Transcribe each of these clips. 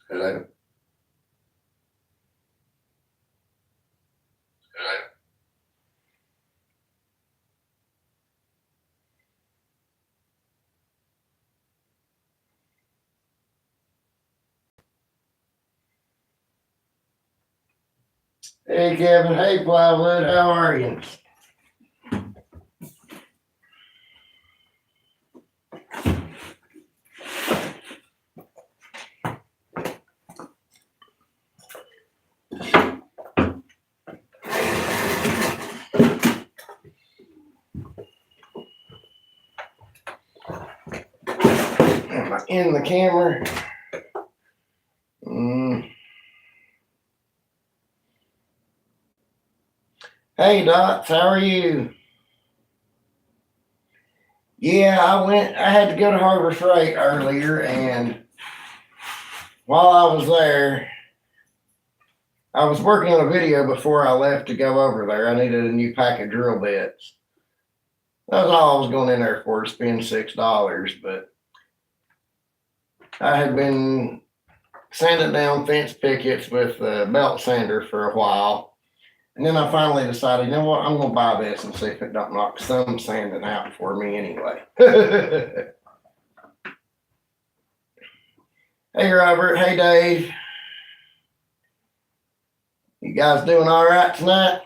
Hello. Hey Kevin, hey Plywood, how are you? Am I in the camera? Hey Dots, how are you? Yeah, I had to go to Harbor Freight earlier, and while I was there, I was working on a video before I left to go over there. I needed a new pack of drill bits. That was all I was going in there for, to spend $6, but I had been sanding down fence pickets with a belt sander for a while. And then I finally decided, you know what, I'm going to buy this and see if it don't knock some sanding out for me anyway. Hey, Robert. Hey, Dave. You guys doing all right tonight?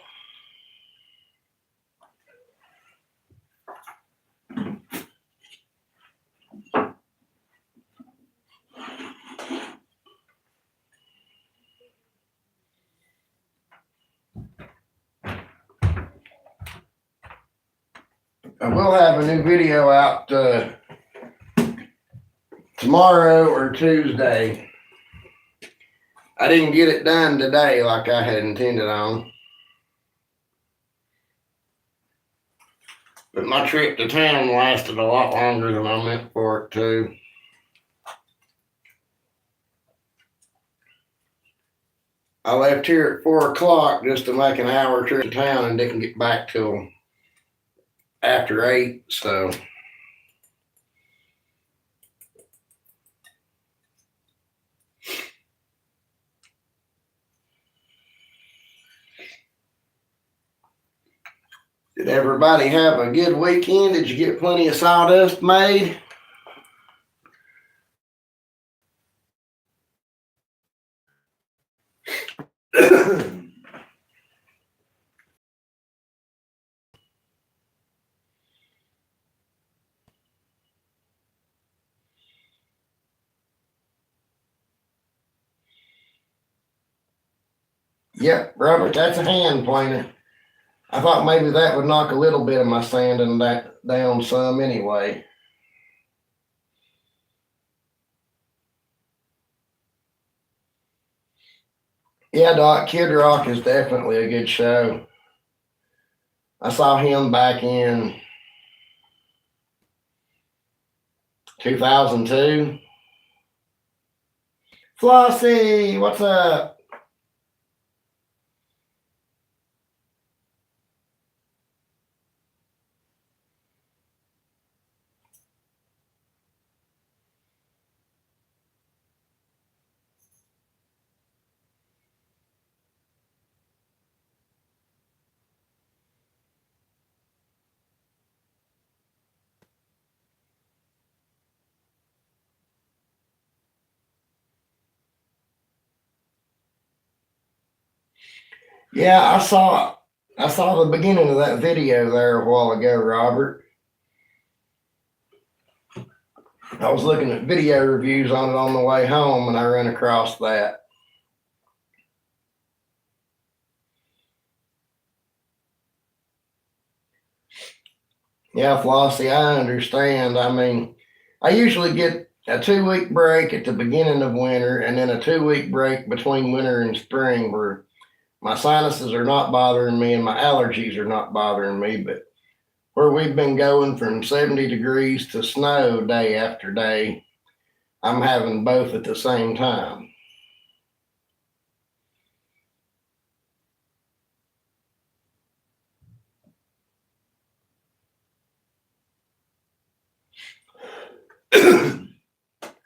I will have a new video out tomorrow or Tuesday. I didn't get it done today like I had intended on. But my trip to town lasted a lot longer than I meant for it to. I left here at 4 o'clock just to make an hour trip to town and didn't get back till after 8, so. Did everybody have a good weekend? Did you get plenty of sawdust made? Yep, Robert, that's a hand planer. I thought maybe that would knock a little bit of my sanding that down some anyway. Yeah, Doc, Kid Rock is definitely a good show. I saw him back in 2002. Flossie, what's up? Yeah, I saw the beginning of that video there a while ago, Robert. I was looking at video reviews on it on the way home and I ran across that. Yeah, Flossie, I understand. I mean, I usually get a 2 week break at the beginning of winter and then a 2 week break between winter and spring where my sinuses are not bothering me and my allergies are not bothering me. But where we've been going from 70 degrees to snow day after day, I'm having both at the same time.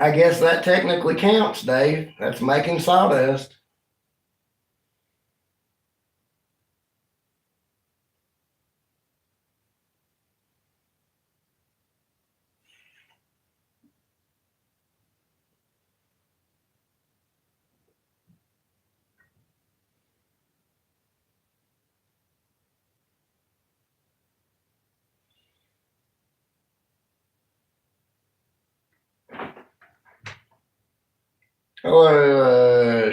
I guess that technically counts, Dave. That's making sawdust.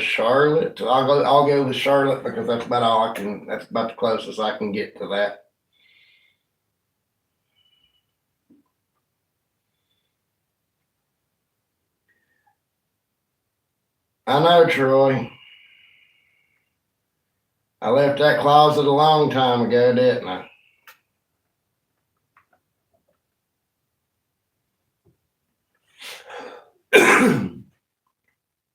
Charlotte. I'll go with Charlotte because that's about all I can. That's about the closest I can get to that. I know, Troy. I left that closet a long time ago, didn't I?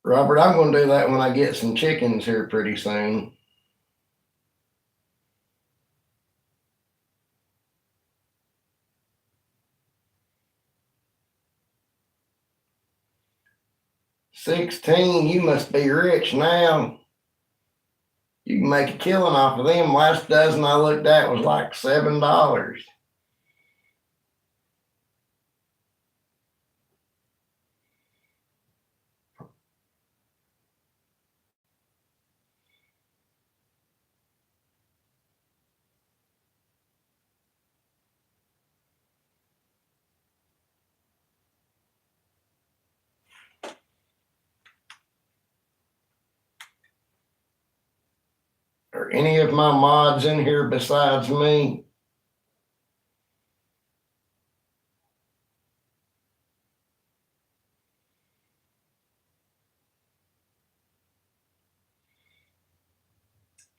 Robert, I'm going to do that when I get some chickens here pretty soon. $16, you must be rich now. You can make a killing off of them. Last dozen I looked at was like $7. Are any of my mods in here besides me?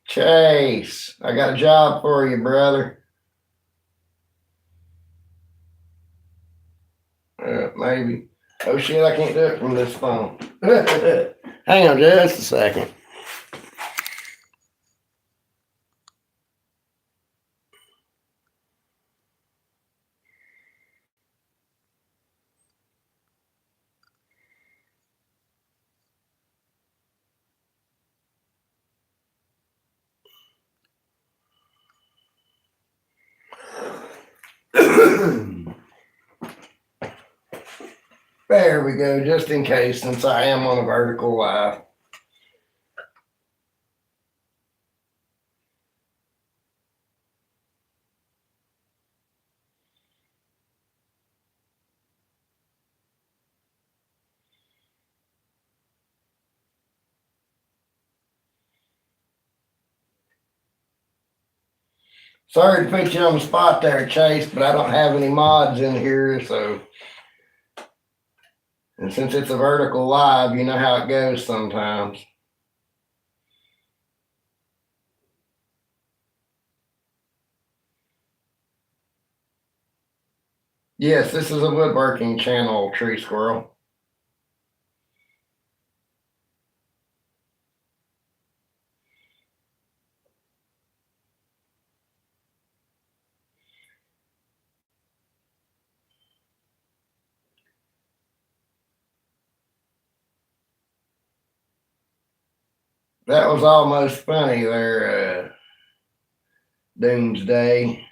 Chase, I got a job for you, brother. Maybe. Oh shit, I can't do it from this phone. Hang on just a second. There we go, just in case, since I am on a vertical live. Sorry to put you on the spot there, Chase, but I don't have any mods in here, so. And since it's a vertical live, you know how it goes sometimes. Yes, this is a woodworking channel, Tree Squirrel. That was almost funny there, Doomsday.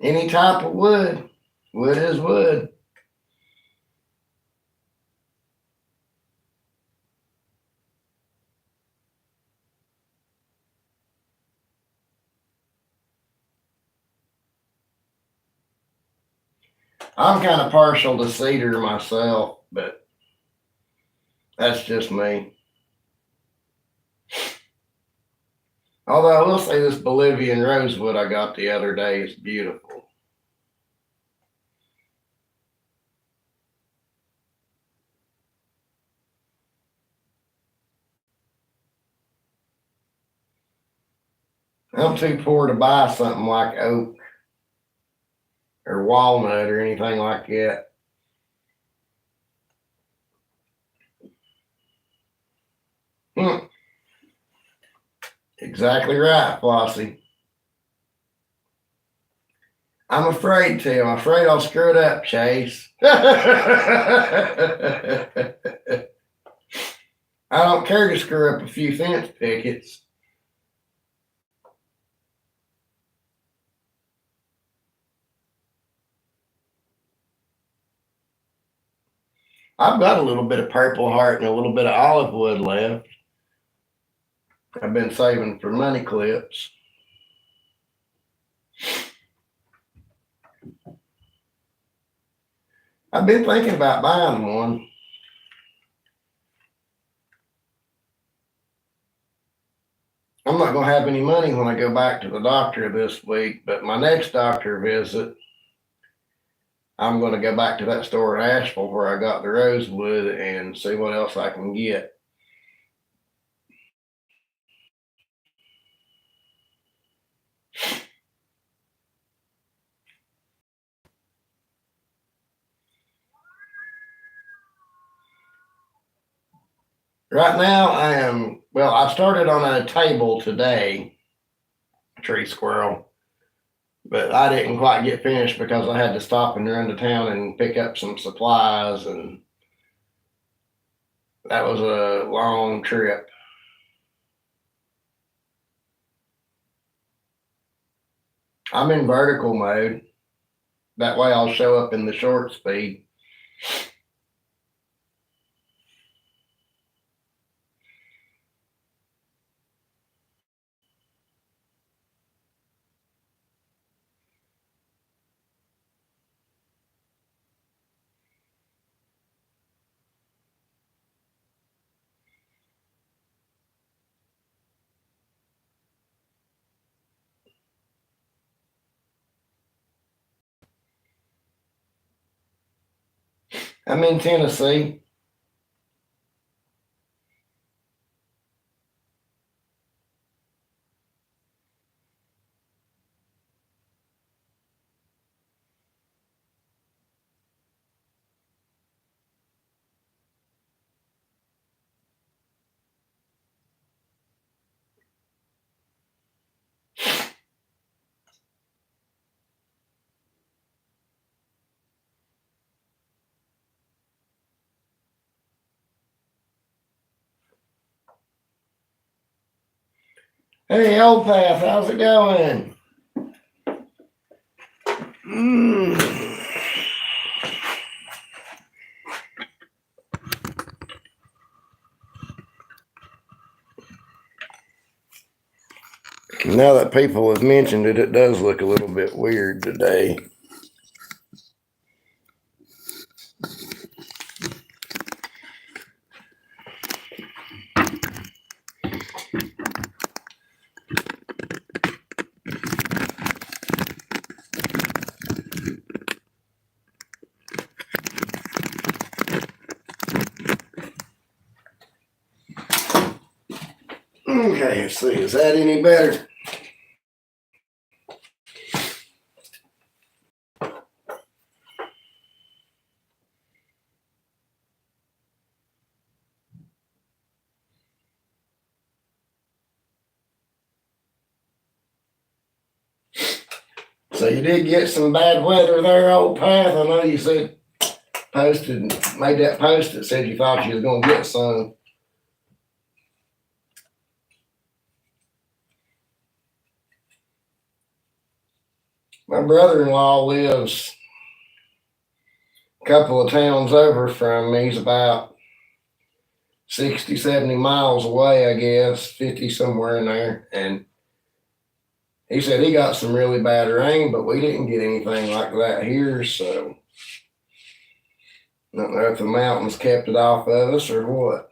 Any type of wood. Wood is wood. I'm kind of partial to cedar myself, but that's just me. Although I will say this Bolivian rosewood I got the other day is beautiful. I'm too poor to buy something like oak or walnut or anything like that. Exactly right, Flossie. I'm afraid to. I'm afraid I'll screw it up, Chase. I don't care to screw up a few fence pickets. I've got a little bit of Purple Heart and a little bit of olive wood left. I've been saving for money clips. I've been thinking about buying one. I'm not going to have any money when I go back to the doctor this week, but my next doctor visit, I'm going to go back to that store in Asheville where I got the rosewood and see what else I can get. Right now, I started on a table today, tree squirrel, but I didn't quite get finished because I had to stop and run to town and pick up some supplies, and that was a long trip. I'm in vertical mode. That way I'll show up in the short speed. I'm in Tennessee. Hey, Old Path, how's it going? Now that people have mentioned it, it does look a little bit weird today. Okay, let's see, is that any better? So you did get some bad weather there, Old Path. I know you said made that post that said you thought you was gonna get some. My brother-in-law lives a couple of towns over from me. He's about 60, 70 miles away, I guess, 50 somewhere in there. And he said he got some really bad rain, but we didn't get anything like that here. So I don't know if the mountains kept it off of us or what.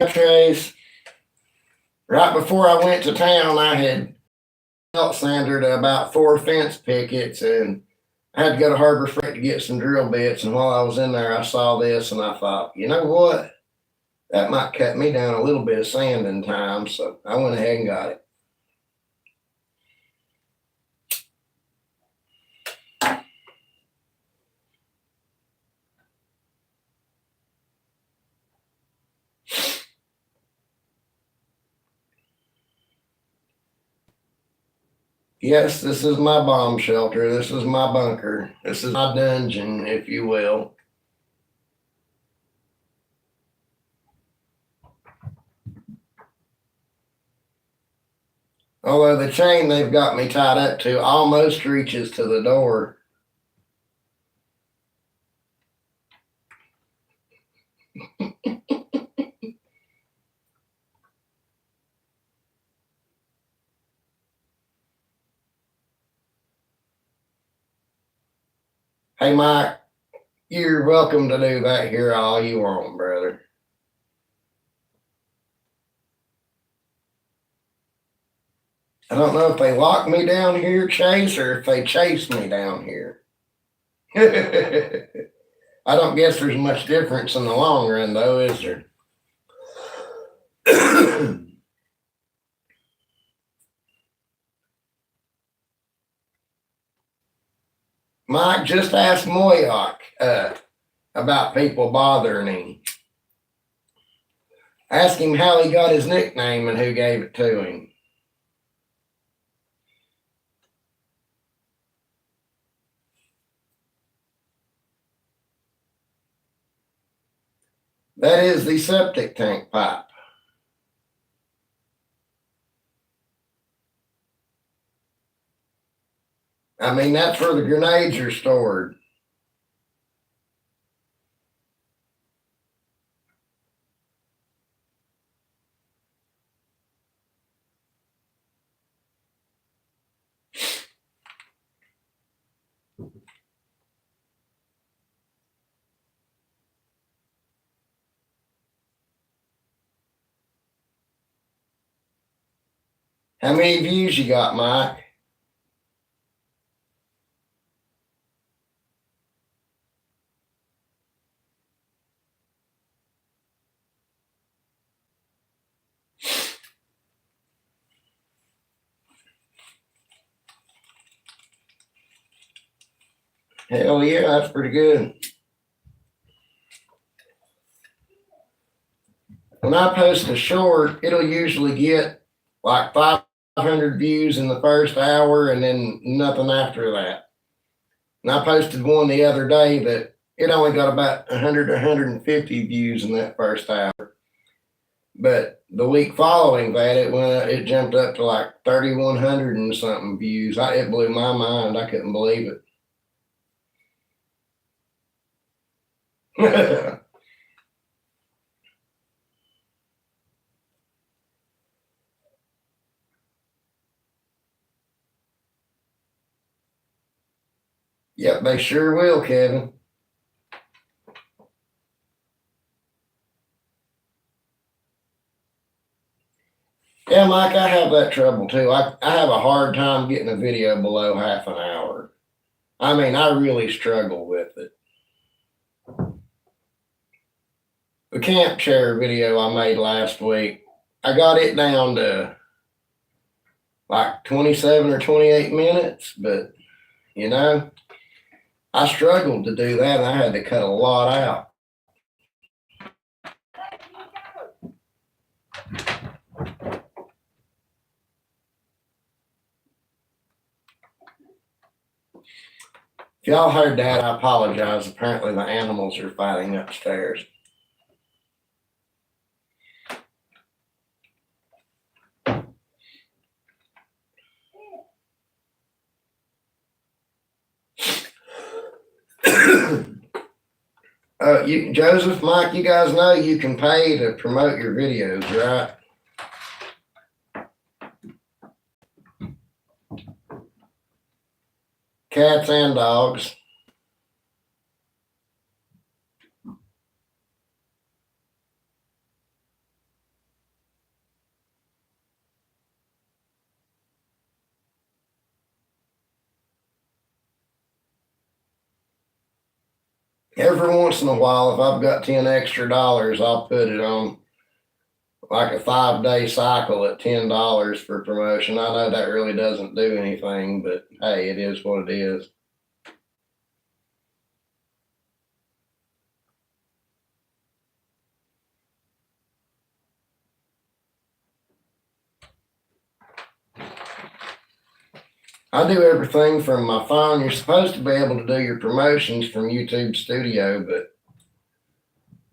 Chase, right before I went to town, I had belt sandered about 4 fence pickets, and I had to go to Harbor Freight to get some drill bits. And while I was in there, I saw this, and I thought, you know what? That might cut me down a little bit of sanding time. So I went ahead and got it. Yes, this is my bomb shelter. This is my bunker. This is my dungeon, if you will. Although the chain they've got me tied up to almost reaches to the door. Hey, Mike, you're welcome to do that here all you want, brother. I don't know if they lock me down here, Chase, or if they chase me down here. I don't guess there's much difference in the long run, though, is there? Mike, just ask Moyock about people bothering him. Ask him how he got his nickname and who gave it to him. That is the septic tank pipe. I mean, that's where the grenades are stored. How many views you got, Mike? Hell yeah, that's pretty good. When I post a short, it'll usually get like 500 views in the first hour and then nothing after that. And I posted one the other day that it only got about 100 to 150 views in that first hour. But the week following that, it jumped up to like 3,100 and something views. It blew my mind. I couldn't believe it. Yep, they sure will, Kevin. Yeah, Mike, I have that trouble too. I have a hard time getting a video below half an hour. I mean, I really struggle with it. The camp chair video I made last week, I got it down to like 27 or 28 minutes, but you know, I struggled to do that and I had to cut a lot out. If y'all heard that, I apologize. Apparently the animals are fighting upstairs. Joseph, Mike, you guys know you can pay to promote your videos, right? Cats and dogs. every once in a while, if I've got 10 extra dollars, I'll put it on like a 5-day cycle at $10 for promotion. I know that really doesn't do anything, but hey, it is what it is. I do everything from my phone. You're supposed to be able to do your promotions from YouTube Studio, but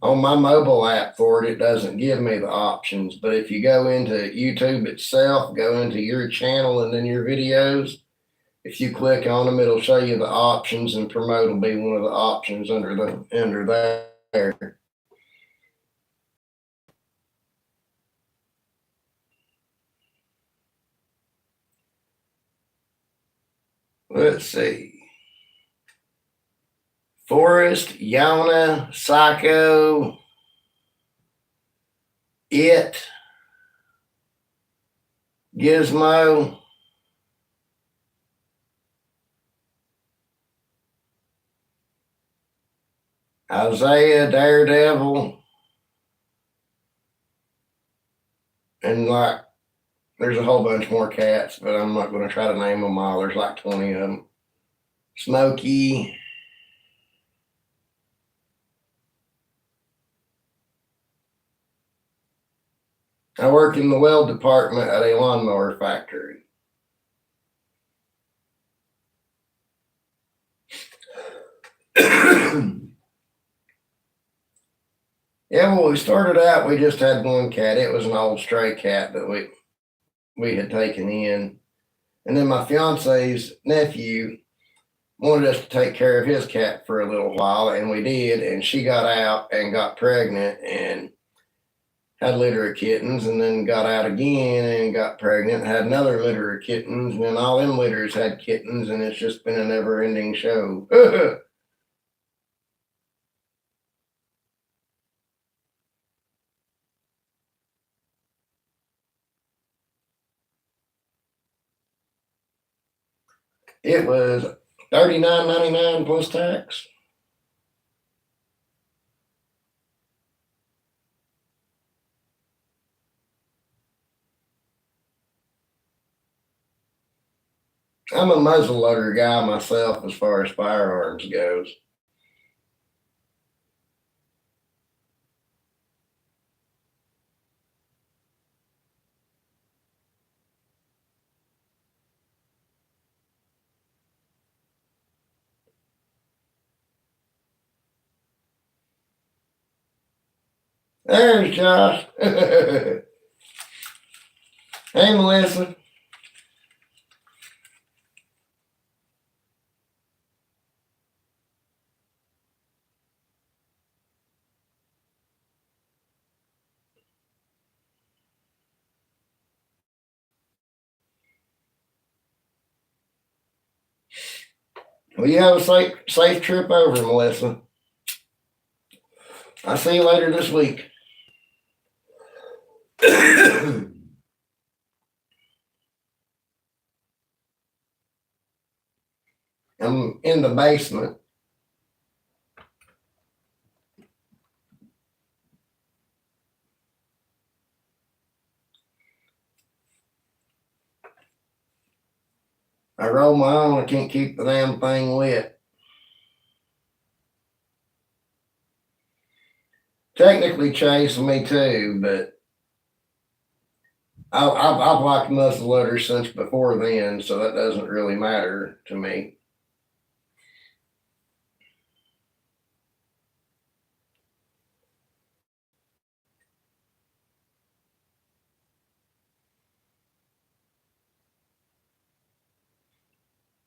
on my mobile app for it, it doesn't give me the options. But if you go into YouTube itself, go into your channel and then your videos, if you click on them, it'll show you the options, and promote will be one of the options under there. Let's see. Forest, Yona, Psycho, It, Gizmo, Isaiah, Daredevil, and like there's a whole bunch more cats, but I'm not going to try to name them all. There's like 20 of them. Smokey. I work in the weld department at a lawnmower factory. Yeah, well, we started out, we just had one cat. It was an old stray cat that we had taken in. And then my fiance's nephew wanted us to take care of his cat for a little while, and we did. And she got out and got pregnant and had a litter of kittens, and then got out again and got pregnant, had another litter of kittens, and then all them litters had kittens, and it's just been a never-ending show. It was $39.99 plus tax. I'm a muzzleloader guy myself as far as firearms goes. There's Josh. Hey, Melissa. Well, you have a safe trip over, Melissa. I'll see you later this week. I'm in the basement. I roll my own. I can't keep the damn thing wet. Technically, Chase me too, but I've liked muzzleloaders since before then, so that doesn't really matter to me.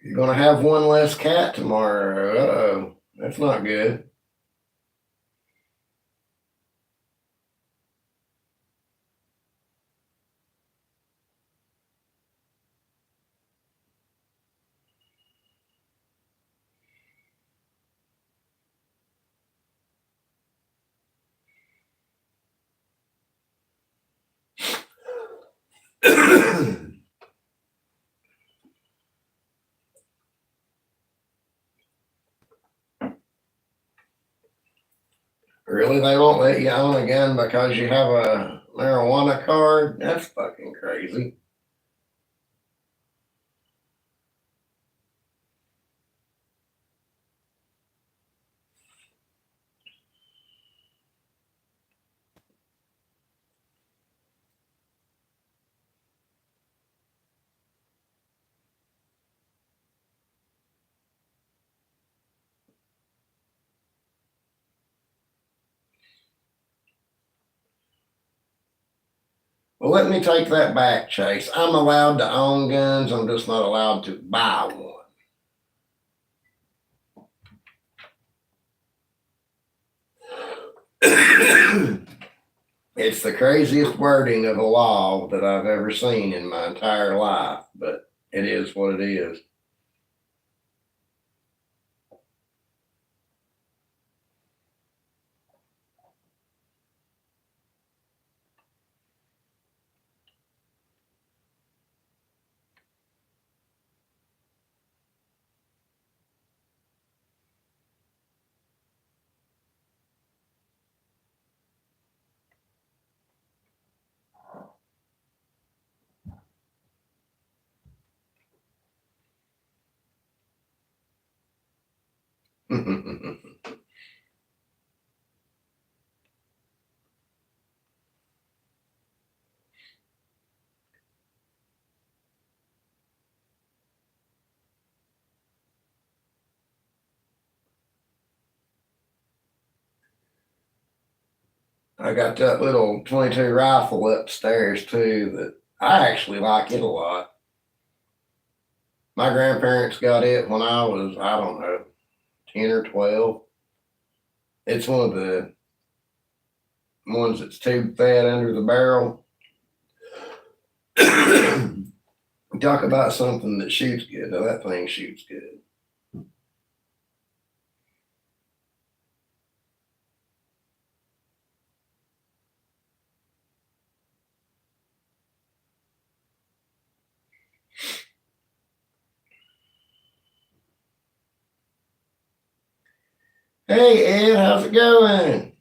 You're gonna have one less cat tomorrow. Uh-oh, that's not good. Really, they won't let you own a gun because you have a marijuana card? That's fucking crazy. Well, let me take that back, Chase. I'm allowed to own guns. I'm just not allowed to buy one. It's the craziest wording of a law that I've ever seen in my entire life, but it is what it is. I got that little 22 rifle upstairs too that I actually like it a lot. My grandparents got it when I was, I don't know, 10 or 12. It's one of the ones that's tube fed under the barrel. Talk about something that shoots good. Now that thing shoots good. Hey Ed, how's it going?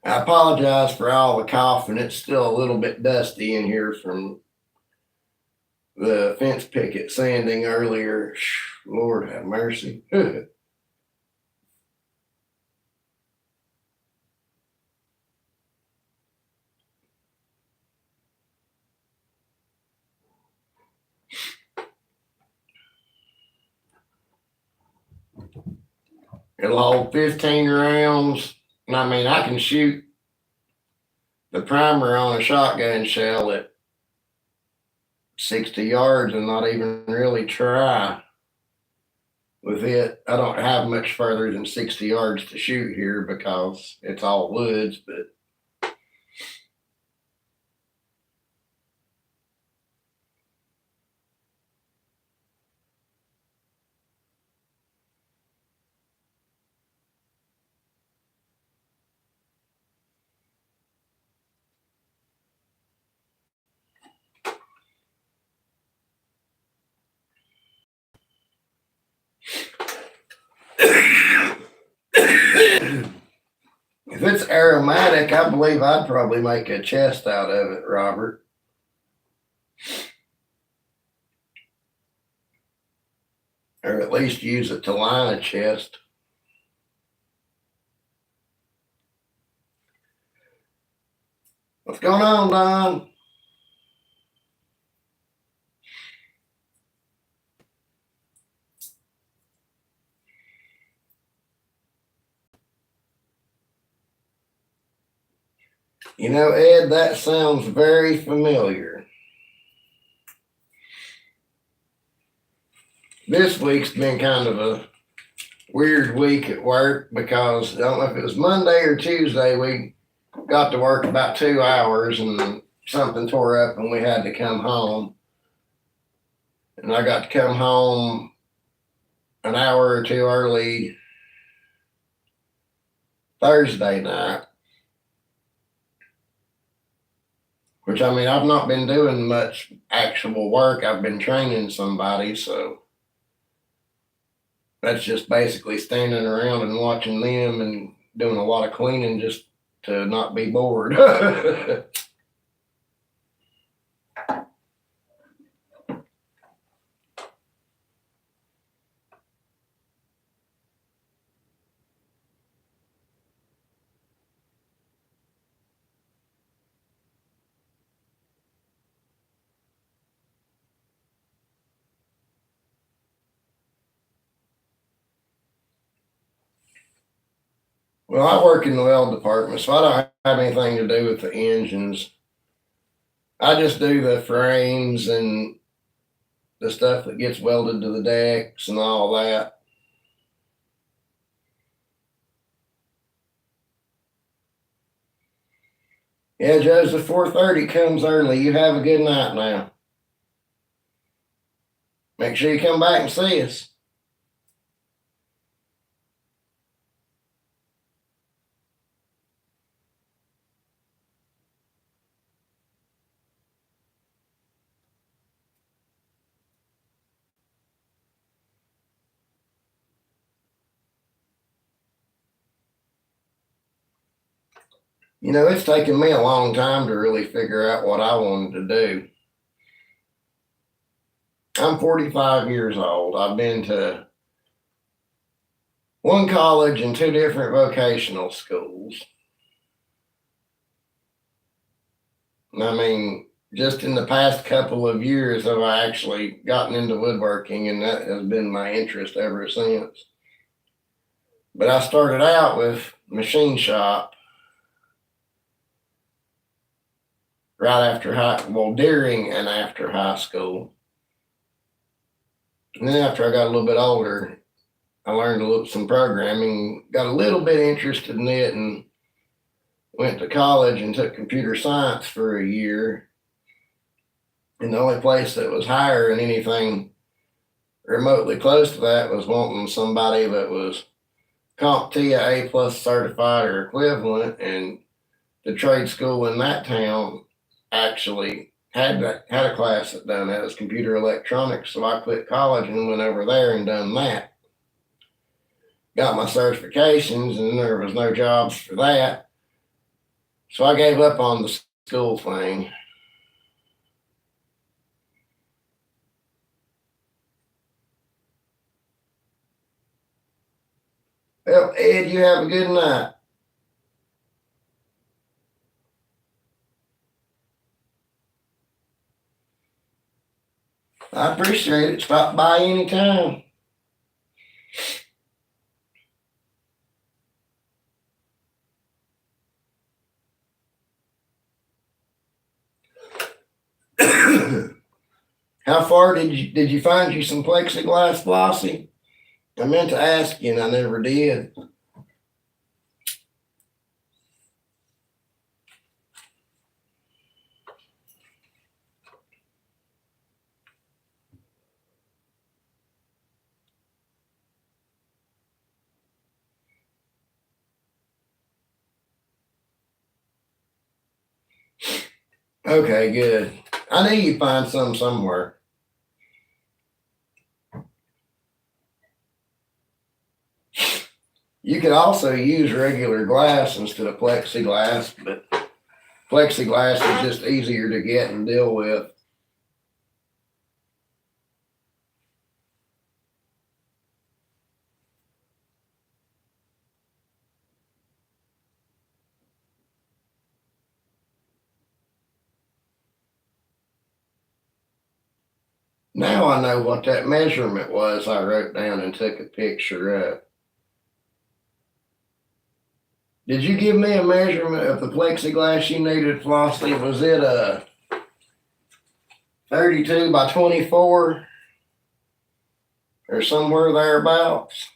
I apologize for all the coughing. It's still a little bit dusty in here from the fence picket sanding earlier. Lord have mercy. It'll hold 15 rounds. And I mean, I can shoot the primer on a shotgun shell at 60 yards and not even really try with it. I don't have much further than 60 yards to shoot here because it's all woods, but if it's aromatic, I believe I'd probably make a chest out of it, Robert. Or at least use it to line a chest. What's going on, Don? You know, Ed, that sounds very familiar. This week's been kind of a weird week at work because I don't know if it was Monday or Tuesday, we got to work about 2 hours and something tore up and we had to come home. And I got to come home an hour or two early Thursday night. Which I mean, I've not been doing much actual work. I've been training somebody, so that's just basically standing around and watching them and doing a lot of cleaning just to not be bored. Well, I work in the weld department, so I don't have anything to do with the engines. I just do the frames and the stuff that gets welded to the decks and all that. Yeah, Judge, the 4:30 comes early. You have a good night now. Make sure you come back and see us. You know, it's taken me a long time to really figure out what I wanted to do. I'm 45 years old. I've been to one college and two different vocational schools. I mean, just in the past couple of years have I actually gotten into woodworking, and that has been my interest ever since. But I started out with machine shop during and after high school. And then after I got a little bit older, I learned some programming, got a little bit interested in it, and went to college and took computer science for a year. And the only place that was hiring anything remotely close to that was wanting somebody that was CompTIA A plus certified or equivalent. And the trade school in that town actually had a class that done that. It was computer electronics. So I quit college and went over there and done that. Got my certifications, and there was no jobs for that. So I gave up on the school thing. Well, Ed, you have a good night. I appreciate it. Stop by anytime. How far did you find you some plexiglass, Flossie? I meant to ask you and I never did. Okay, good. I knew you'd find some somewhere. You could also use regular glass instead of plexiglass, but plexiglass is just easier to get and deal with. Now I know what that measurement was I wrote down and took a picture of. Did you give me a measurement of the plexiglass you needed, Flossie? Was it a 32 by 24 or somewhere thereabouts?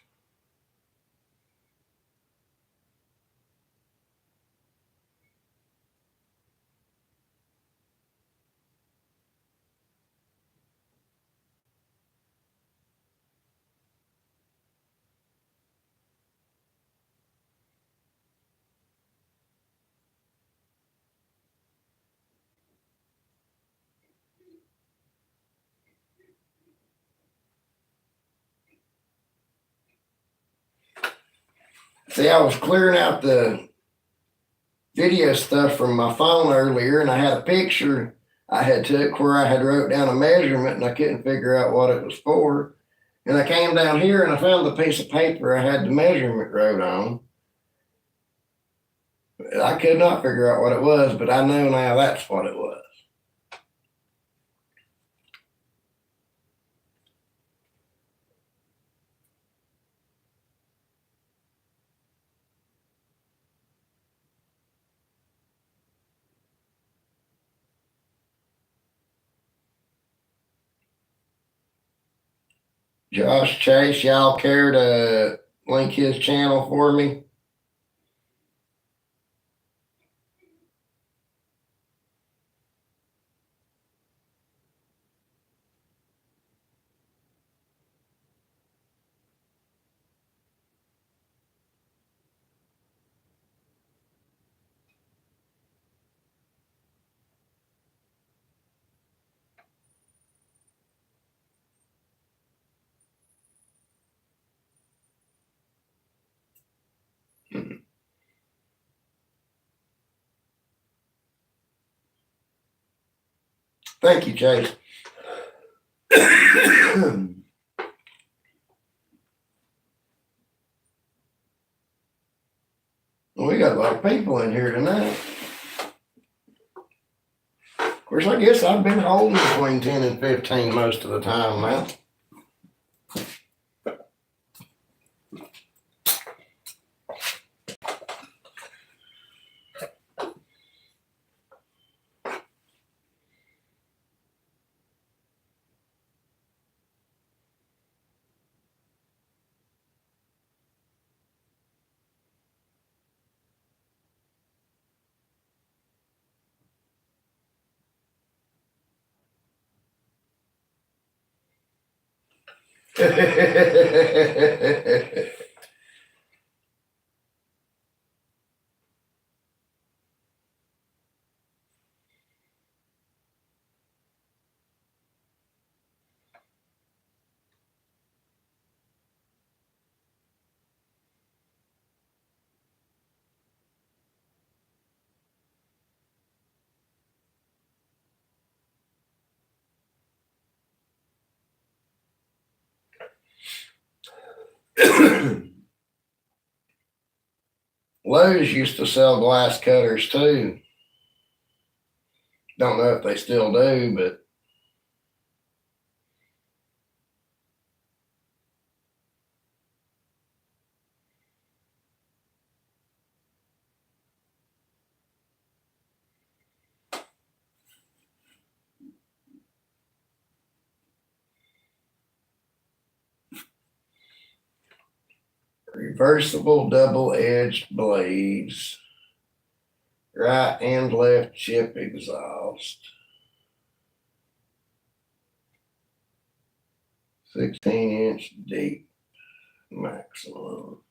See, I was clearing out the video stuff from my phone earlier, and I had a picture I had took where I had wrote down a measurement, and I couldn't figure out what it was for. And I came down here and I found the piece of paper I had the measurement wrote on. I could not figure out what it was, but I know now that's what it was. Josh Chase, y'all care to link his channel for me? Thank you, Chase. We got a lot of people in here tonight. Of course, I guess I've been holding between 10 and 15 most of the time now. Lowe's used to sell glass cutters too. Don't know if they still do, but reversible double-edged blades, right and left chip exhaust, 16-inch deep maximum.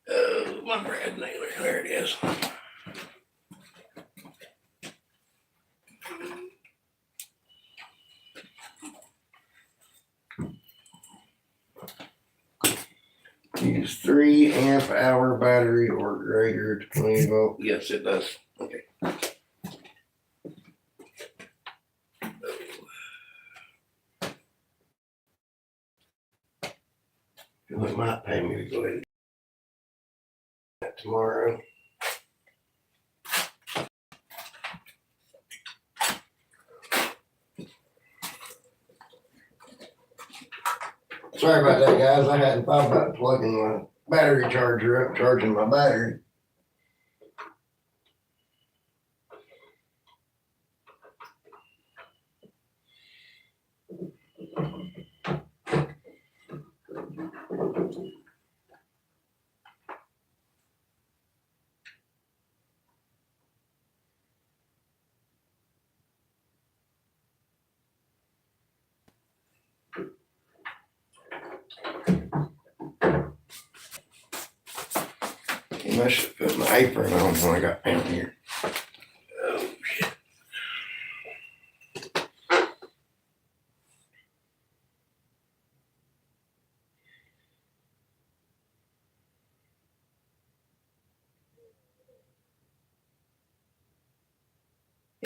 Oh, my brad nailer, there it is. Use 3 amp hour battery or greater to 20 volt. Yes, it does. Okay. It might pay me to go ahead and do that tomorrow. Sorry about that, guys. I hadn't thought about plugging my battery charger up, charging my battery. I should put my apron on when I got down here. Oh, shit.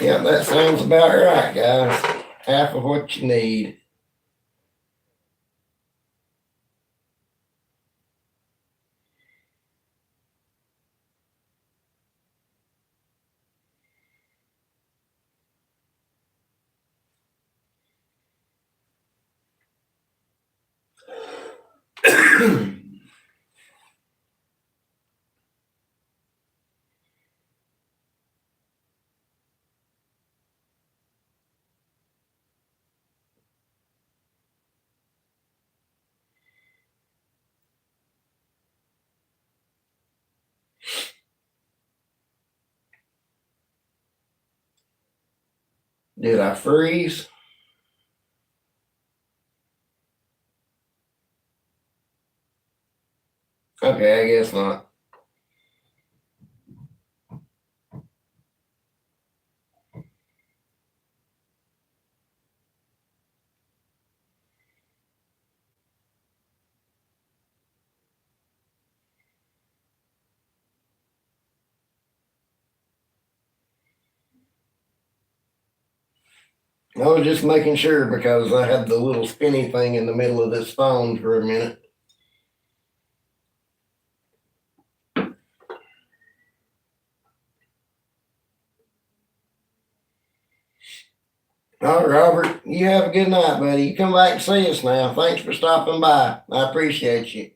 Yeah, that sounds about right, guys. Half of what you need. Did I freeze? Okay, I guess not. I was just making sure because I had the little spinny thing in the middle of this phone for a minute. All right, Robert, you have a good night, buddy. You come back and see us now. Thanks for stopping by. I appreciate you.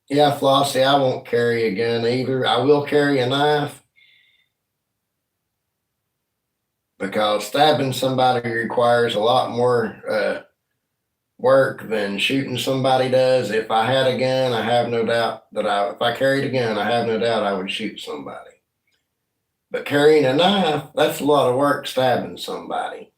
Yeah, Flossie, I won't carry a gun either. I will carry a knife because stabbing somebody requires a lot more work than shooting somebody does. If I had a gun, I have no doubt that if I carried a gun, I have no doubt I would shoot somebody. But carrying a knife, that's a lot of work stabbing somebody.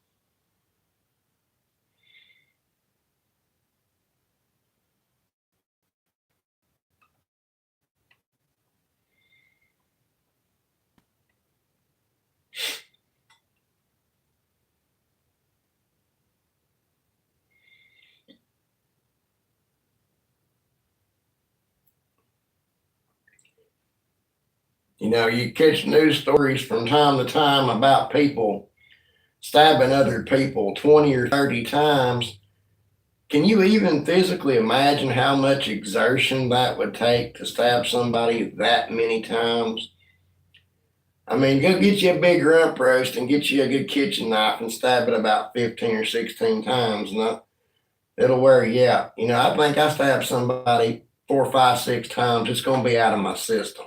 You know, you catch news stories from time to time about people stabbing other people 20 or 30 times. Can you even physically imagine how much exertion that would take to stab somebody that many times? I mean, go get you a big rump roast and get you a good kitchen knife and stab it about 15 or 16 times, and it'll wear you out. You know, I think I stabbed somebody 4, 5, 6 times. It's going to be out of my system.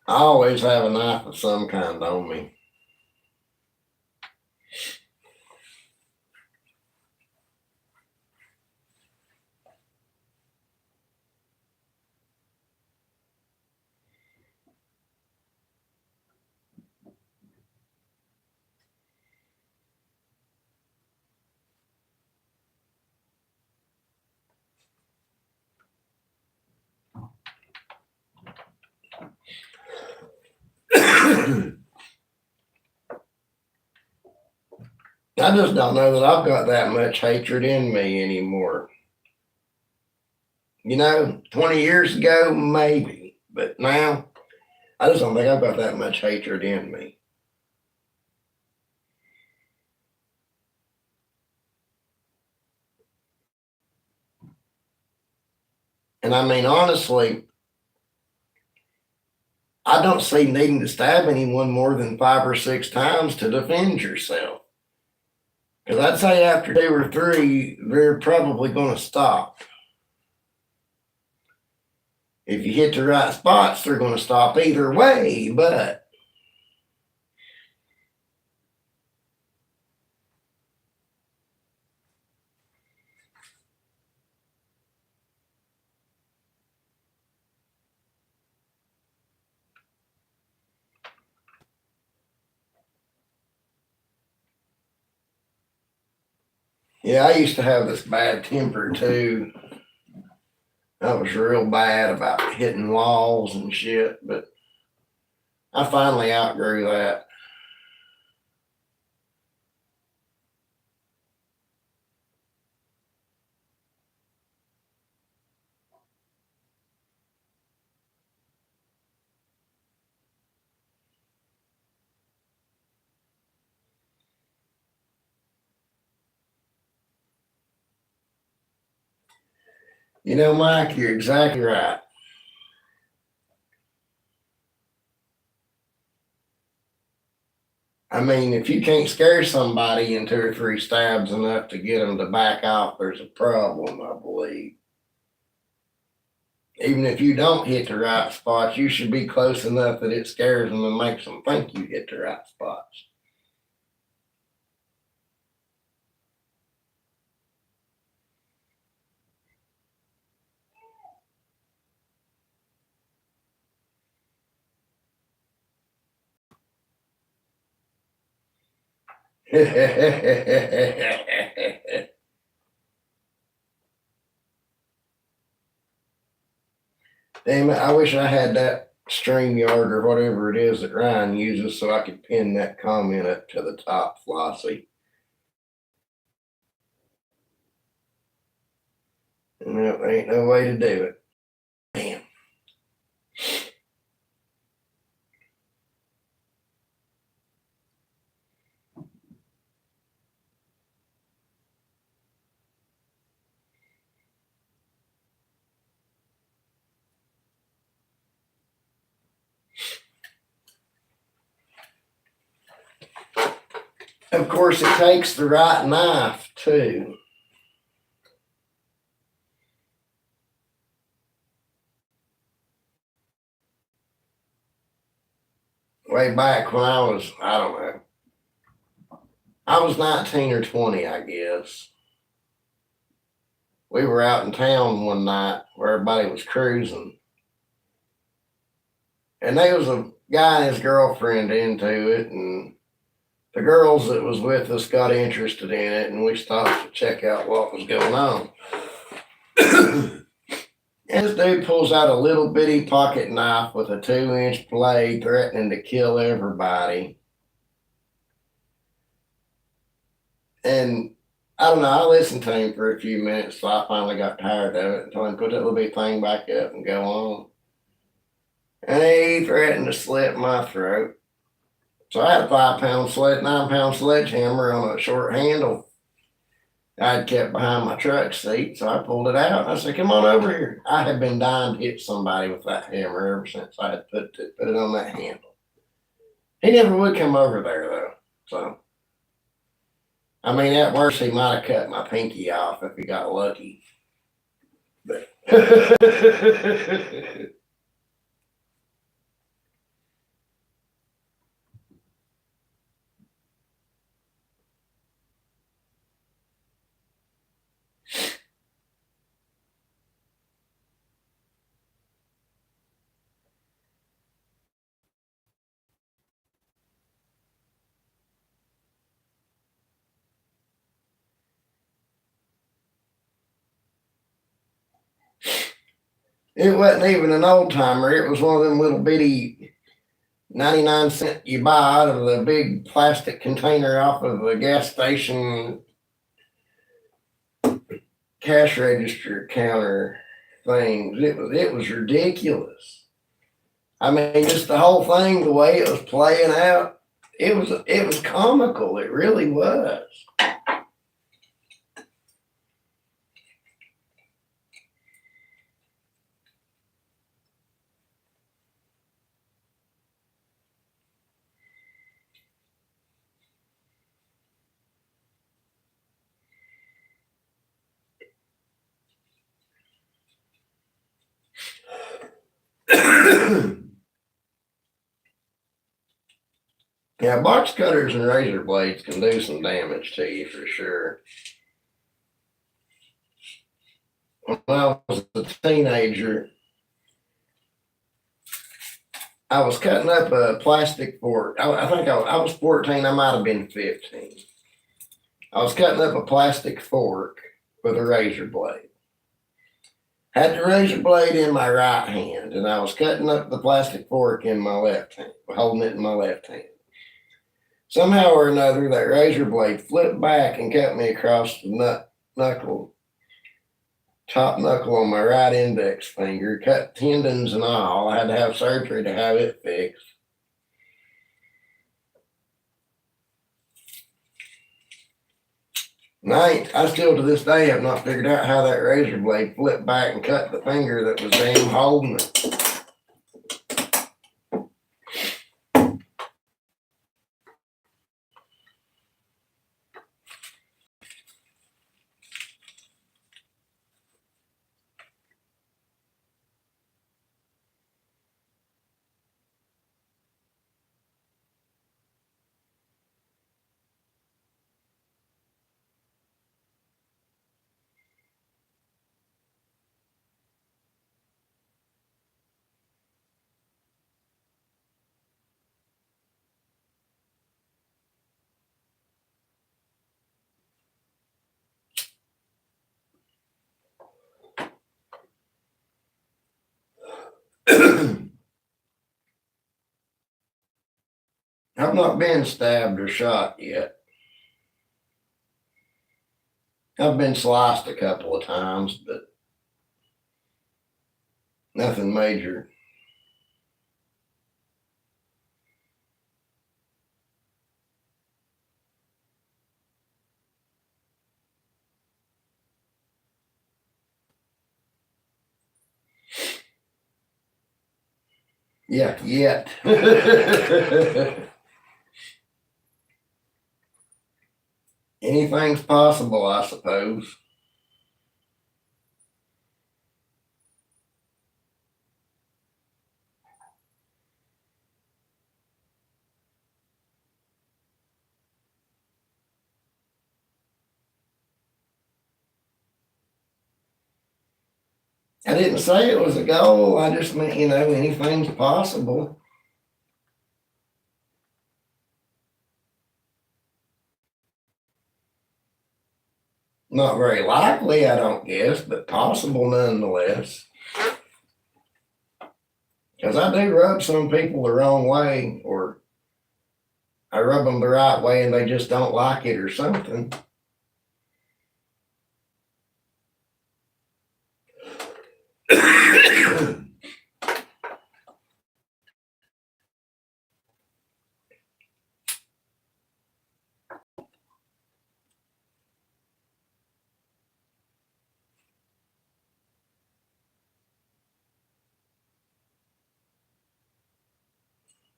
I always have a knife of some kind on me. I just don't know that I've got that much hatred in me anymore. You know, 20 years ago, maybe, but now I just don't think I've got that much hatred in me. And I mean, honestly, I don't see needing to stab anyone more than 5 or 6 times to defend yourself. Because I'd say after 2 or 3, they're probably going to stop. If you hit the right spots, they're going to stop either way, but yeah, I used to have this bad temper too. I was real bad about hitting walls and shit, but I finally outgrew that. You know, Mike, you're exactly right. I mean, if you can't scare somebody in 2 or 3 stabs enough to get them to back off, there's a problem, I believe. Even if you don't hit the right spots, you should be close enough that it scares them and makes them think you hit the right spots. Damn it, I wish I had that StreamYard or whatever it is that Ryan uses so I could pin that comment up to the top, Flossie. No, ain't no way to do it. Damn. Of course, it takes the right knife too. Way back when I don't know, I was 19 or 20, I guess. We were out in town one night where everybody was cruising. And there was a guy and his girlfriend into it, and the girls that was with us got interested in it, and we stopped to check out what was going on. And this dude pulls out a little bitty pocket knife with a 2-inch blade, threatening to kill everybody. And I don't know, I listened to him for a few minutes, so I finally got tired of it and told him put that little bitty thing back up and go on. And he threatened to slit my throat. So I had a 9-pound sledgehammer on a short handle I'd kept behind my truck seat, so I pulled it out. I said, "Come on over here." I had been dying to hit somebody with that hammer ever since I had put it on that handle. He never would come over there though. So I mean, at worst, he might have cut my pinky off if he got lucky. But it wasn't even an old timer. It was one of them little bitty 99-cent you buy out of the big plastic container off of a gas station cash register counter things. It was ridiculous. I mean, just the whole thing, the way it was playing out, it was comical. It really was. Yeah, box cutters and razor blades can do some damage to you for sure. When I was a teenager, I was cutting up a plastic fork. I think I was 14, I might have been 15. I was cutting up a plastic fork with a razor blade. Had the razor blade in my right hand, and I was cutting up the plastic fork in my left hand, holding it in my left hand. Somehow or another, that razor blade flipped back and cut me across the top knuckle on my right index finger, cut tendons and all. I had to have surgery to have it fixed. And I still to this day have not figured out how that razor blade flipped back and cut the finger that was damn holding it. I've not been stabbed or shot yet. I've been sliced a couple of times, but nothing major. Yeah, yet. Anything's possible, I suppose. I didn't say it was a goal. I just meant, anything's possible. Not very likely, I don't guess, but possible nonetheless. Because I do rub some people the wrong way, or I rub them the right way and they just don't like it or something.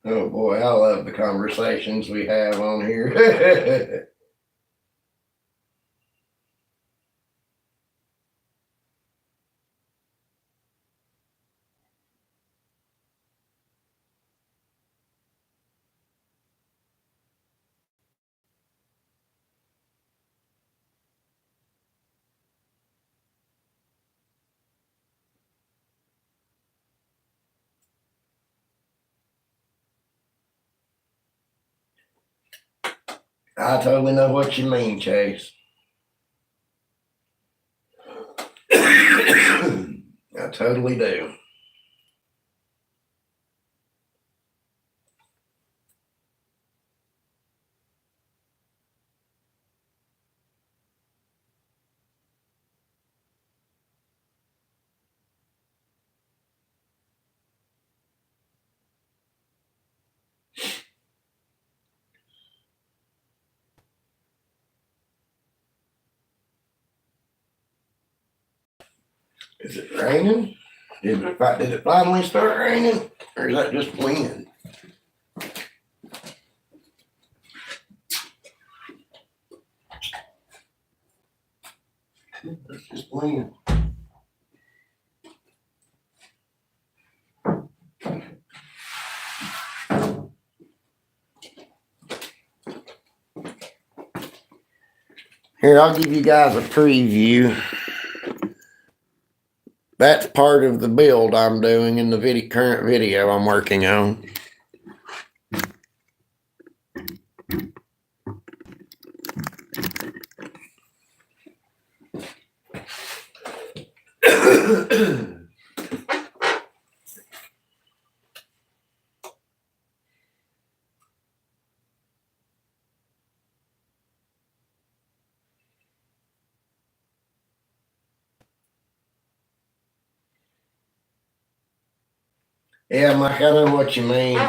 Oh boy, I love the conversations we have on here. I totally know what you mean, Chase. I totally do. Is it raining? Did it finally start raining? Or is that just wind? That's just wind. Here, I'll give you guys a preview. That's part of the build I'm doing in the current video I'm working on. Yeah, Mike, I know what you mean.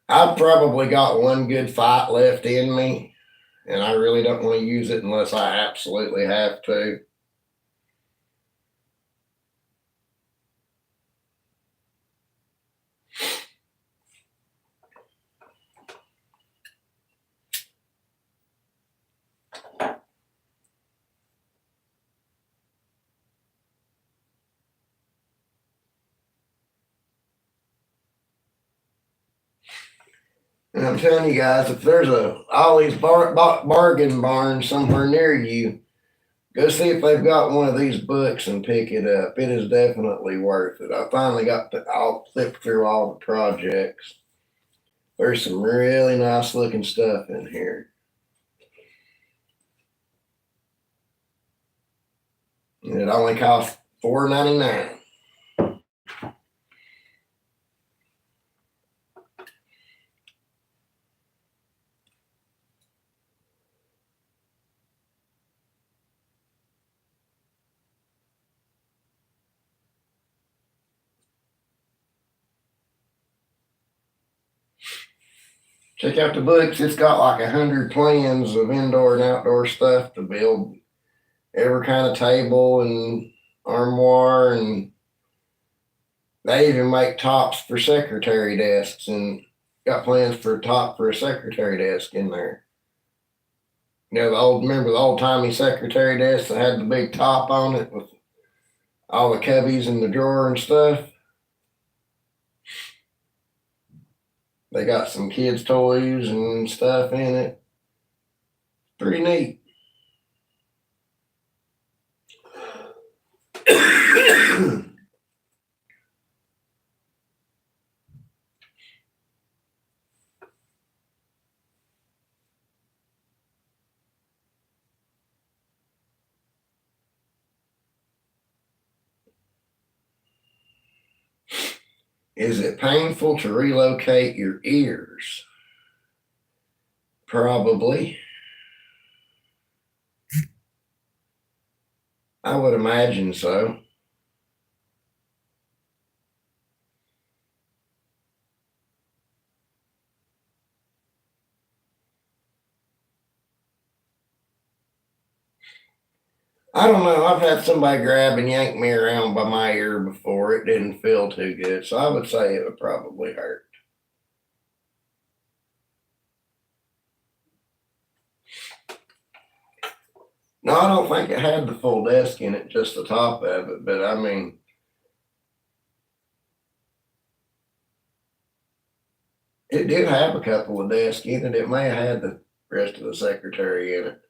I've probably got one good fight left in me, and I really don't want to use it unless I absolutely have to. And I'm telling you guys, if there's a Ollie's bargain barn somewhere near you, go see if they've got one of these books and pick it up. It is definitely worth it. I finally I'll flip through all the projects. There's some really nice looking stuff in here. And it only costs $4.99. Check out the books. It's got like 100 plans of indoor and outdoor stuff to build every kind of table and armoire, and they even make tops for secretary desks, and got plans for a top for a secretary desk in there. You know, remember the old timey secretary desk that had the big top on it with all the cubbies in the drawer and stuff? They got some kids' toys and stuff in it. Pretty neat. Is it painful to relocate your ears? Probably. I would imagine so. I don't know. I've had somebody grab and yank me around by my ear before. It didn't feel too good. So I would say it would probably hurt. No, I don't think it had the full desk in it, just the top of it. But I mean, it did have a couple of desks in it. It may have had the rest of the secretary in it.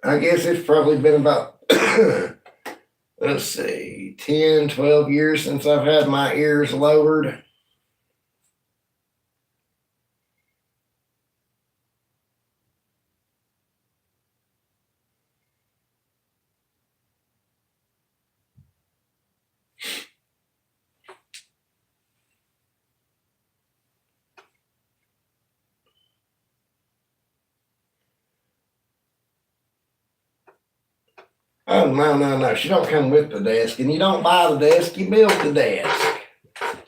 I guess it's probably been about, let's see, 10, 12 years since I've had my ears lowered. Oh, no. She don't come with the desk. And you don't buy the desk, you build the desk.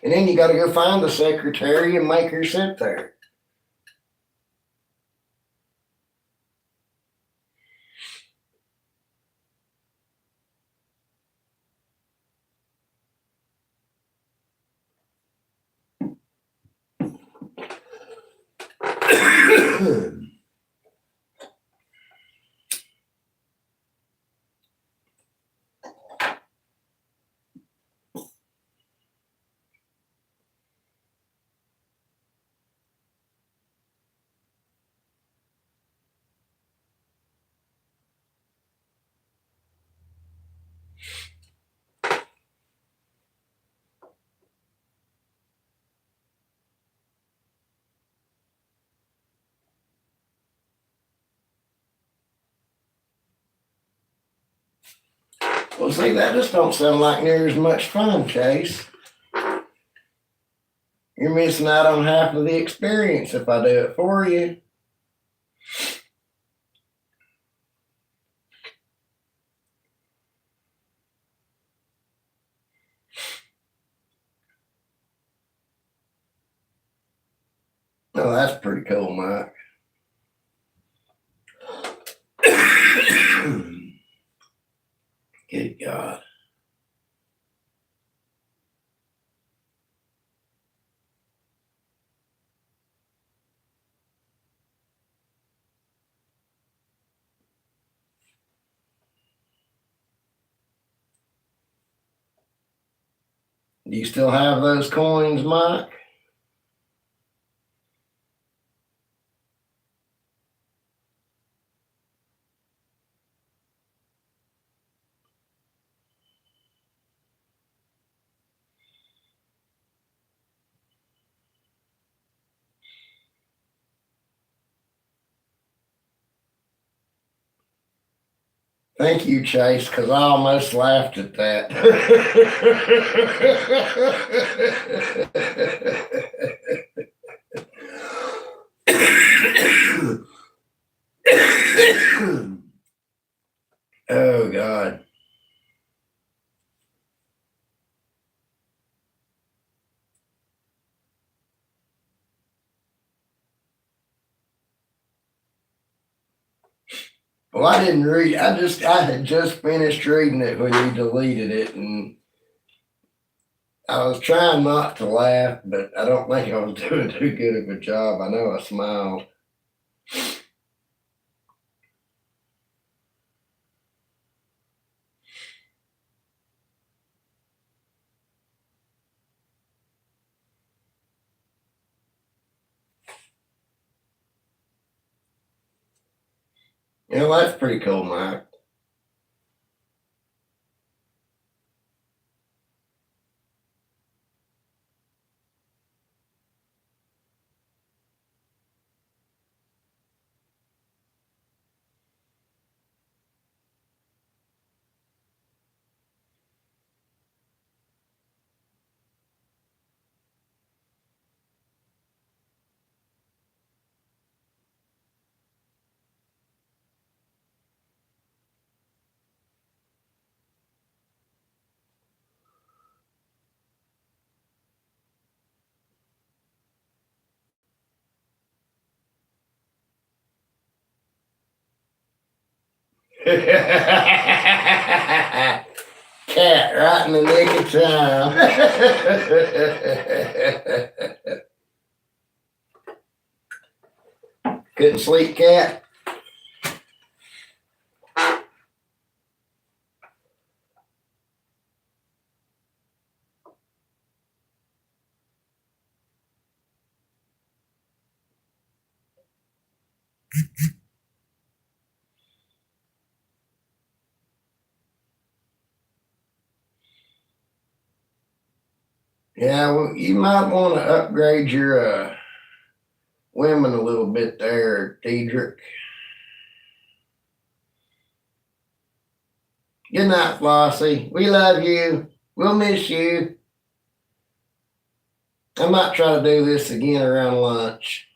And then you got to go find the secretary and make her sit there. Well, see, that just don't sound like near as much fun, Chase. You're missing out on half of the experience if I do it for you. Oh, that's pretty cool, Mike. Good God. Do you still have those coins, Mike? Thank you, Chase, because I almost laughed at that. Oh, God. Well, I didn't read. I had just finished reading it when you deleted it, and I was trying not to laugh, but I don't think I was doing too good of a job. I know I smiled. You know, that's pretty cool, Mike. Cat right in the nick of time. Couldn't sleep, Cat? Yeah, well, you might want to upgrade your women a little bit there, Diedrich. Good night, Flossie. We love you. We'll miss you. I might try to do this again around lunch.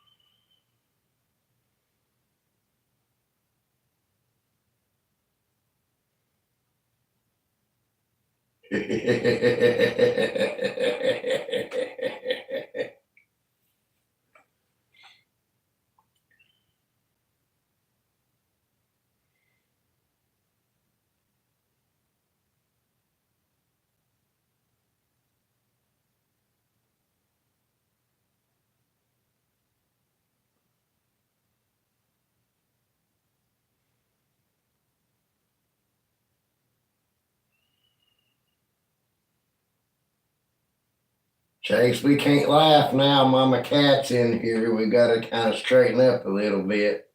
Chase, we can't laugh now. Mama Cat's in here. We got to kind of straighten up a little bit.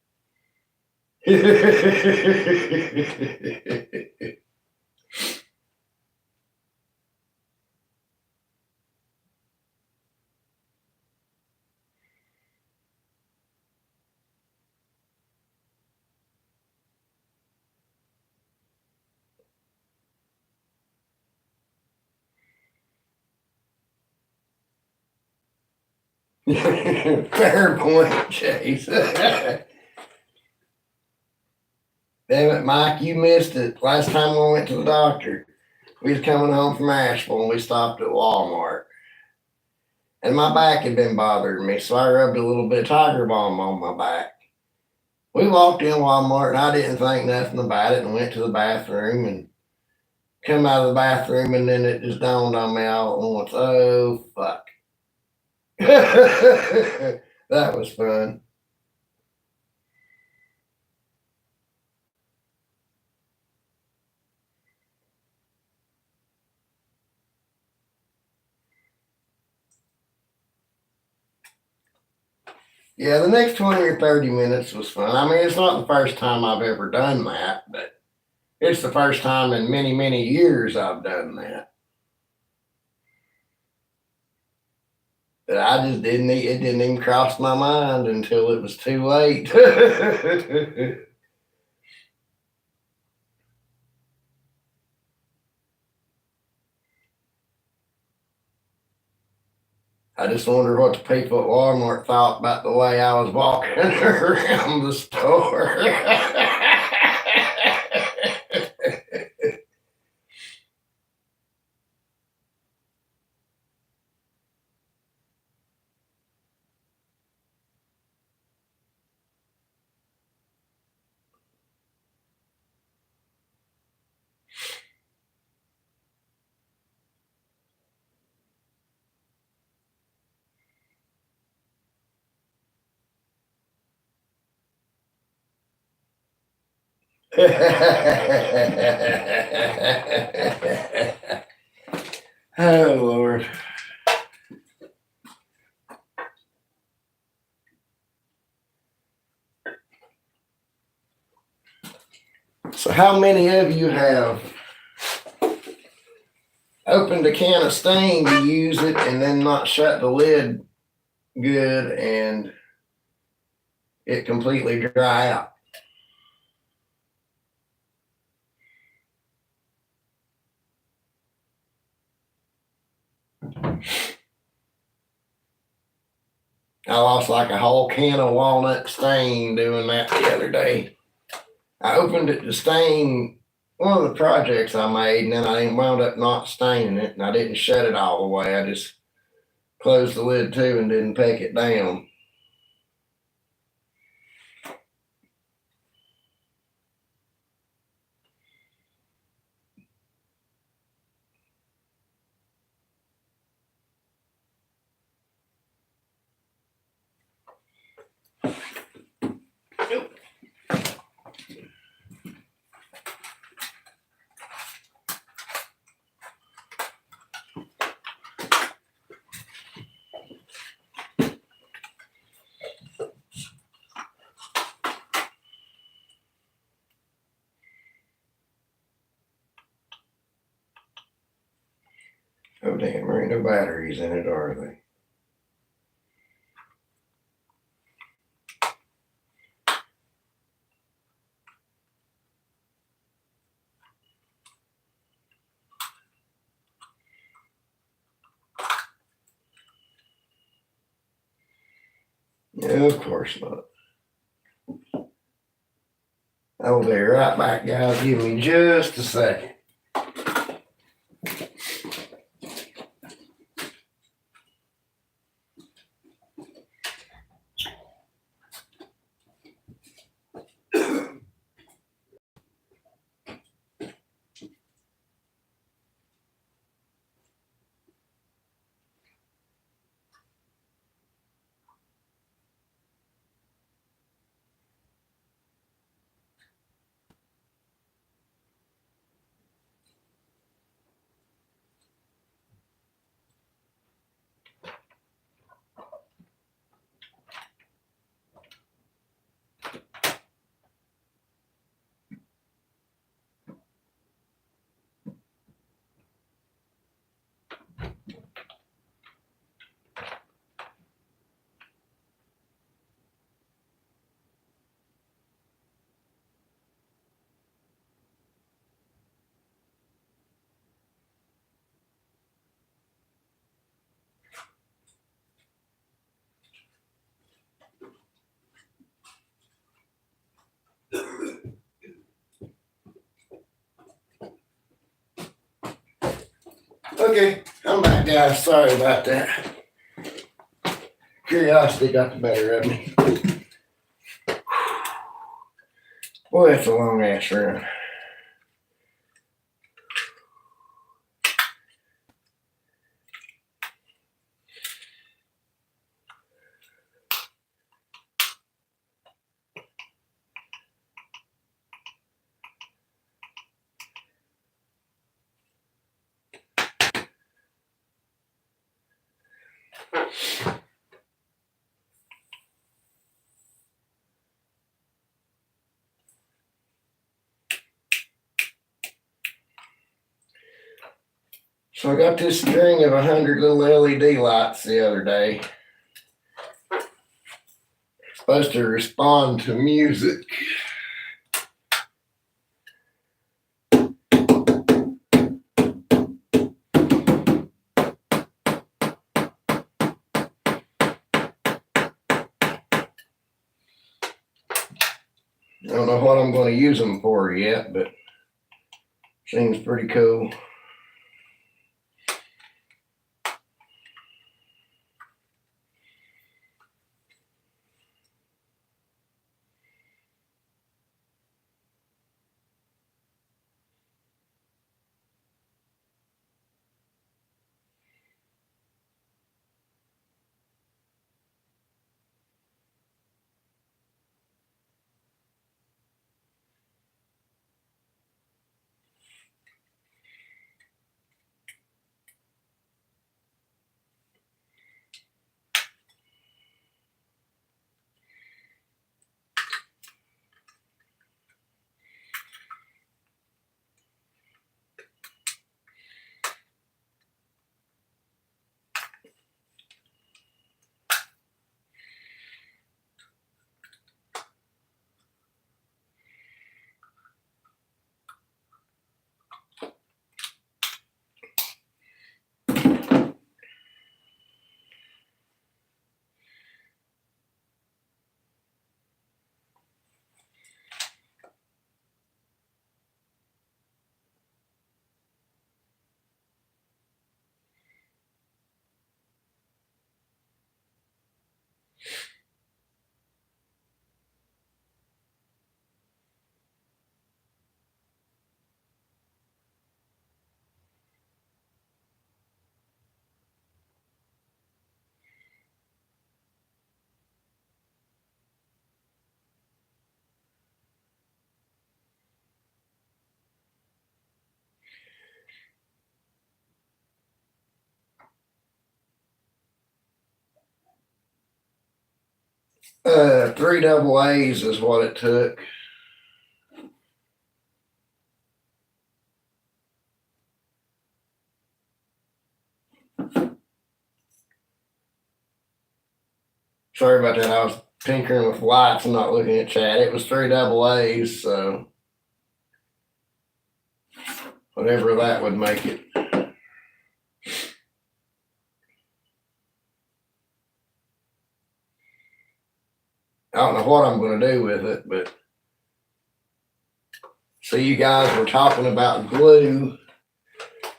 Fair point, Chase. Damn it, Mike, you missed it. Last time we went to the doctor, we was coming home from Asheville and we stopped at Walmart. And my back had been bothering me, so I rubbed a little bit of Tiger Balm on my back. We walked in Walmart and I didn't think nothing about it and went to the bathroom and come out of the bathroom and then it just dawned on me all at once. Oh, fuck. That was fun. Yeah, the next 20 or 30 minutes was fun. I mean, it's not the first time I've ever done that, but it's the first time in many, many years I've done that. But I just didn't, it didn't even cross my mind until it was too late. I just wonder what the people at Walmart thought about the way I was walking around the store. Oh, Lord. So, how many of you have opened a can of stain to use it and then not shut the lid good and it completely dry out? I lost like a whole can of walnut stain doing that the other day. I opened it to stain one of the projects I made, and then I wound up not staining it, and I didn't shut it all the way. I just closed the lid too and didn't peck it down. Oh, damn, there ain't no batteries in it, are they? No, of course not. I'll be right back, guys. Give me just a second. Okay, I'm back, guys. Sorry about that. Curiosity got the better of me. Boy, it's a long ass run. So I got this string of 100 little LED lights the other day. It's supposed to respond to music. I don't know what I'm going to use them for yet, but seems pretty cool. Three double A's is what it took. Sorry about that. I was tinkering with lights and not looking at chat. It was three double A's, so whatever that would make it. I don't know what I'm going to do with it, but see, you guys were talking about glue.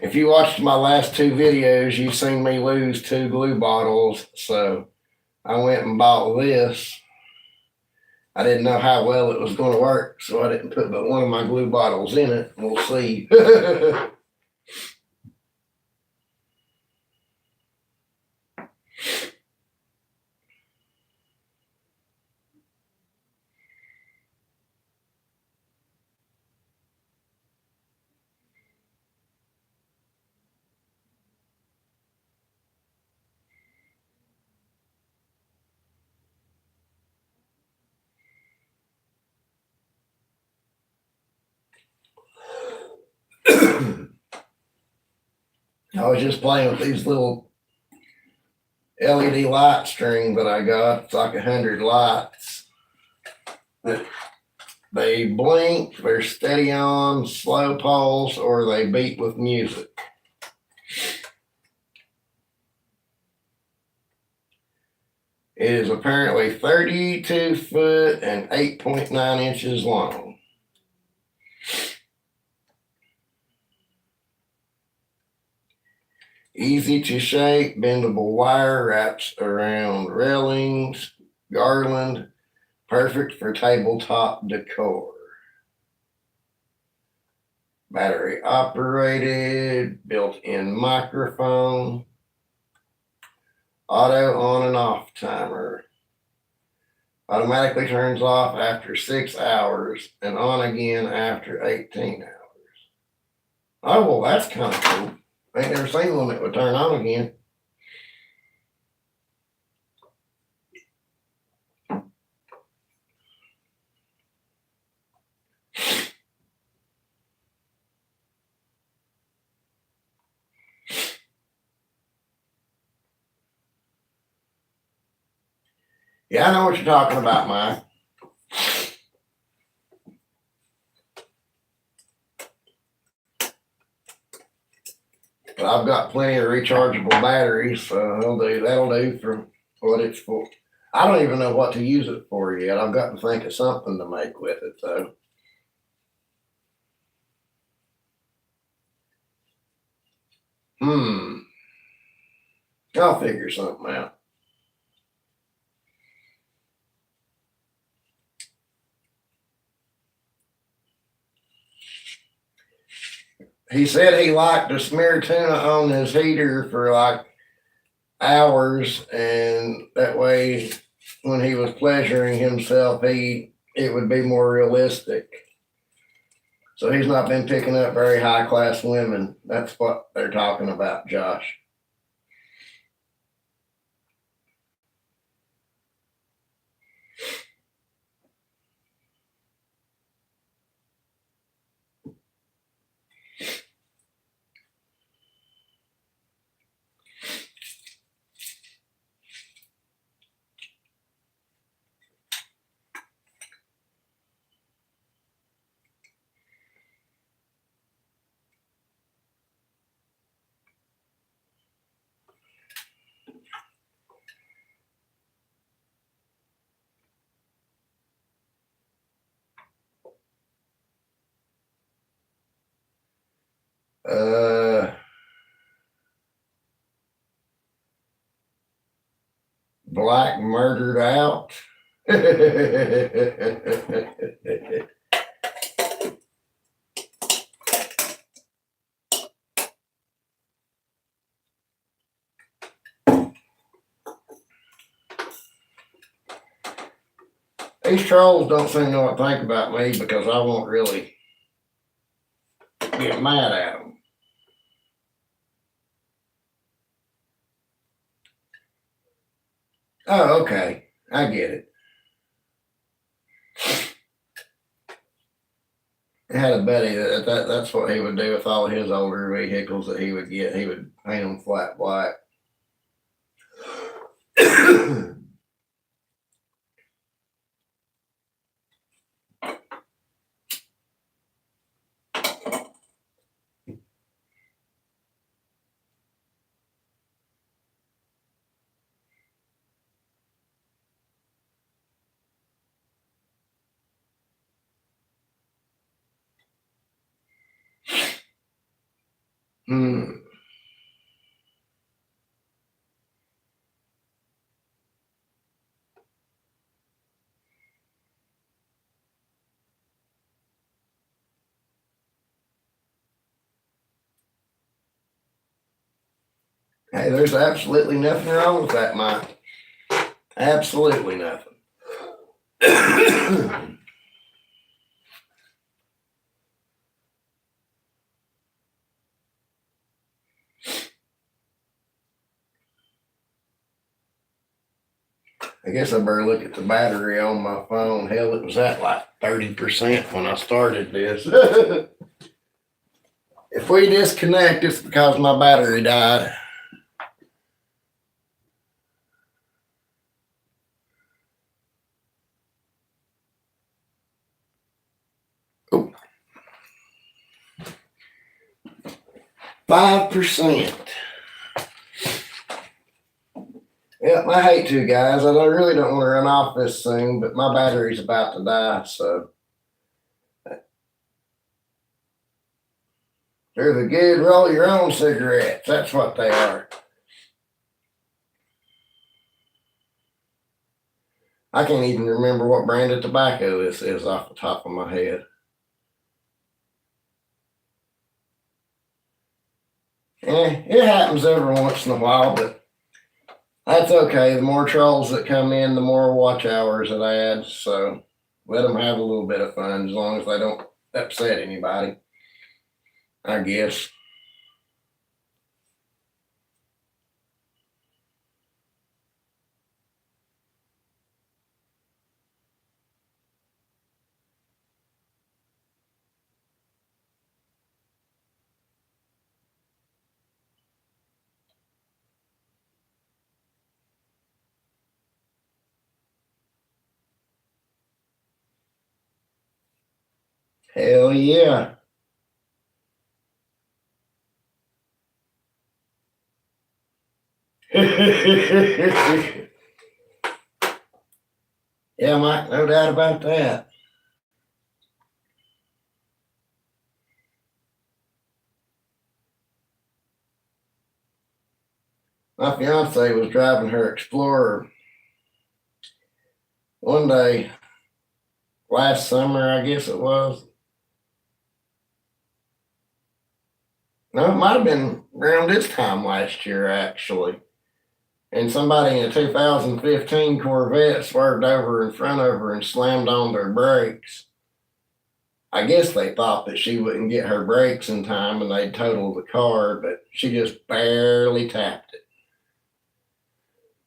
If you watched my last two videos, you've seen me lose 2 glue bottles. So I went and bought this. I didn't know how well it was going to work, so I didn't put but one of my glue bottles in it. We'll see. I was just playing with these little LED light string that I got. It's like 100 lights. They blink, they're steady on, slow pulse, or they beat with music. It is apparently 32 foot and 8.9 inches long. Easy to shape, bendable wire, wraps around railings, garland, perfect for tabletop decor. Battery operated, built-in microphone, auto on and off timer. Automatically turns off after 6 hours and on again after 18 hours. Oh, well, that's kind of cool. I ain't never seen one that would turn on again. Yeah, I know what you're talking about, Mike. But I've got plenty of rechargeable batteries, so that'll do for what it's for. I don't even know what to use it for yet. I've got to think of something to make with it, though. I'll figure something out. He said he liked to smear tuna on his heater for like hours, and that way, when he was pleasuring himself, it would be more realistic. So he's not been picking up very high class women. That's what they're talking about, Josh. Black murdered out. These trolls don't seem to know what to think about me because I won't really get mad at them. Oh, okay. I get it. I had a buddy that's what he would do with all his older vehicles that he would get. He would paint them flat black. Hmm. Hey, there's absolutely nothing wrong with that, Mike. Absolutely nothing. I guess I better look at the battery on my phone. Hell, it was at like 30% when I started this. If we disconnect, it's because my battery died. Oh. 5%. Yep, I hate to, guys. I really don't want to run off this thing, but my battery's about to die, so. They're the good roll your own cigarettes. That's what they are. I can't even remember what brand of tobacco this is off the top of my head. It happens every once in a while, but that's okay. The more trolls that come in, the more watch hours it adds. So let them have a little bit of fun as long as they don't upset anybody, I guess. Hell yeah. Yeah, Mike, no doubt about that. My fiance was driving her Explorer one day last summer, I guess it was. No, it might have been around this time last year, actually. And somebody in a 2015 Corvette swerved over in front of her and slammed on their brakes. I guess they thought that she wouldn't get her brakes in time and they'd total the car, but she just barely tapped it.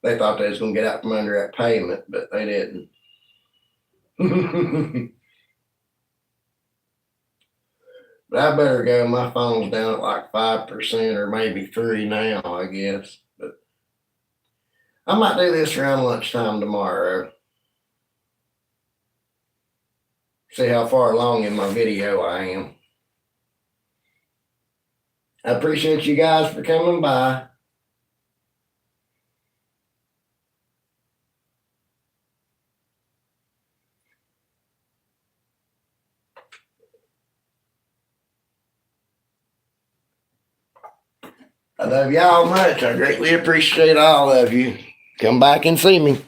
They thought they was going to get out from under that pavement, but they didn't. But I better go. My phone's down at like 5% or maybe 3 now, I guess. But I might do this around lunchtime tomorrow. See how far along in my video I am. I appreciate you guys for coming by. I love y'all much. I greatly appreciate all of you. Come back and see me.